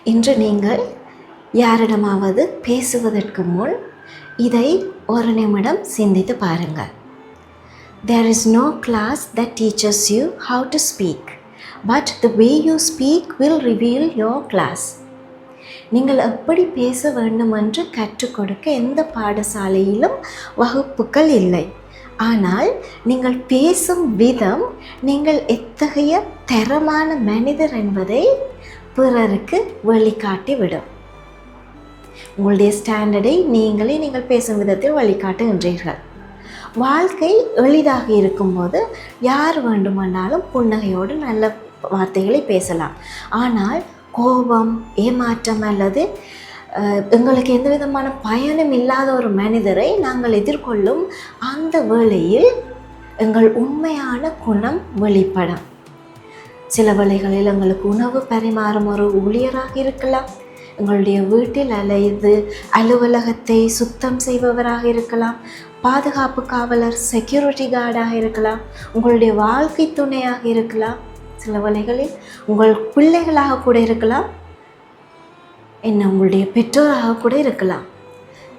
இன்று நீங்கள் யாரிடமாவது பேசுவதற்கு முன் இதை ஒரு நிமிடம் சிந்தித்து பாருங்கள். There is no class that teaches you how to speak, but the way you speak will reveal your class. நீங்கள் எப்படி பேச வேண்டும் என்று கற்றுக் கொடுக்க எந்த பாடசாலையிலும் வகுப்புகள் இல்லை. ஆனால் நீங்கள் பேசும் விதம் நீங்கள் எத்தகைய தரமான மனிதர் என்பதை பிறருக்கு வெளிக்காட்டி விடும். உங்களுடைய ஸ்டாண்டர்டை நீங்கள் பேசும் விதத்தில் வழிகாட்டுகின்றீர்கள். வாழ்க்கை எளிதாக இருக்கும்போது யார் வேண்டுமானாலும் புன்னகையோடு நல்ல வார்த்தைகளை பேசலாம். ஆனால் கோபம், ஏமாற்றம் அல்லது எங்களுக்கு எந்த விதமான பயனும் இல்லாத ஒரு மனிதரை நாங்கள் எதிர்கொள்ளும் அந்த வேளையில் எங்கள் உண்மையான குணம் வெளிப்படும். சில வேளைகளில் எங்களுக்கு உணவு பரிமாறும் ஒரு ஊழியராக இருக்கலாம், எங்களுடைய வீட்டில் அல்லது அலுவலகத்தை சுத்தம் செய்பவராக இருக்கலாம், பாதுகாப்பு காவலர் செக்யூரிட்டி கார்டாக இருக்கலாம், உங்களுடைய வாழ்க்கை துணையாக இருக்கலாம், சில வேளைகளில் உங்கள் பிள்ளைகளாக கூட இருக்கலாம், உங்களுடைய பெற்றோராக கூட இருக்கலாம்.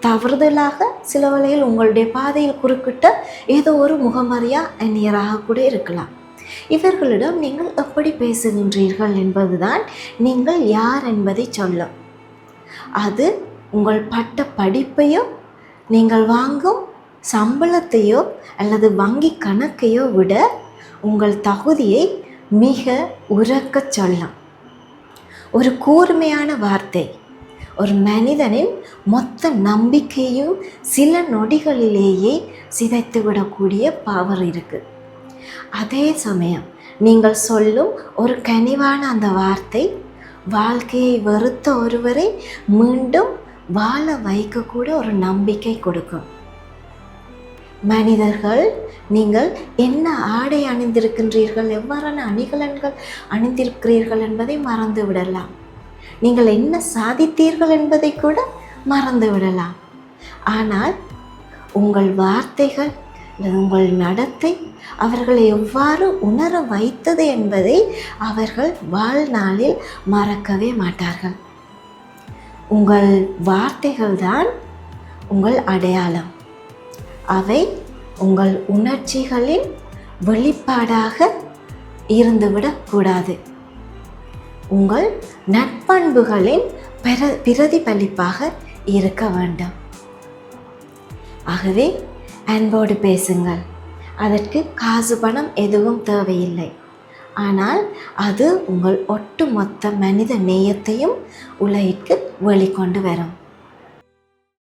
தவறுதலாக சில வேளையில் உங்களுடைய பாதையில் குறுக்கிட்ட ஏதோ ஒரு முகமறியா அந்நியராக கூட இருக்கலாம். இவர்களிடம் நீங்கள் எப்படி பேசுகின்றீர்கள் என்பதுதான் நீங்கள் யார் என்பதை சொல்லும். அது உங்கள் பட்ட படிப்பையோ நீங்கள் வாங்கும் சம்பளத்தையோ அல்லது வங்கி கணக்கையோ விட உங்கள் தகுதியை மிக உரக்கச் சொல்லும். ஒரு கூர்மையான வார்த்தை ஒரு மனிதனின் மொத்த நம்பிக்கையும் சில நொடிகளிலேயே சிதைத்துவிடக்கூடிய பவர் இருக்குது. அதே சமயம் நீங்கள் சொல்லும் ஒரு கனிவான அந்த வார்த்தை வாழ்க்கையை வெறுத்த ஒருவரை மீண்டும் வாழ வைக்கக்கூட ஒரு நம்பிக்கை கொடுக்கும். மனிதர்கள் நீங்கள் என்ன ஆடை அணிந்திருக்கின்றீர்கள், எவ்வாறான அணிகலன்கள் அணிந்திருக்கிறீர்கள் என்பதை மறந்து விடலாம். நீங்கள் என்ன சாதித்தீர்கள் என்பதை கூட மறந்து விடலாம். ஆனால் உங்கள் வார்த்தைகள் அல்லது உங்கள் நடத்தை அவர்களை எவ்வாறு உணர வைத்தது என்பதை அவர்கள் வாழ்நாளில் மறக்கவே மாட்டார்கள். உங்கள் வார்த்தைகள் தான் உங்கள் அடையாளம். அவை உங்கள் உணர்ச்சிகளின் வெளிப்பாடாக இருந்துவிடக்கூடாது. உங்கள் நற்பண்புகளின் பிரதிபலிப்பாக இருக்க வேண்டும். ஆகவே அன்போடு பேசுங்கள். அதற்கு காசு பணம் எதுவும் தேவையில்லை. ஆனால் அது உங்கள் ஒட்டுமொத்த மனித நேயத்தையும் உலகிற்கு வெளிக்கொண்டு வரும்.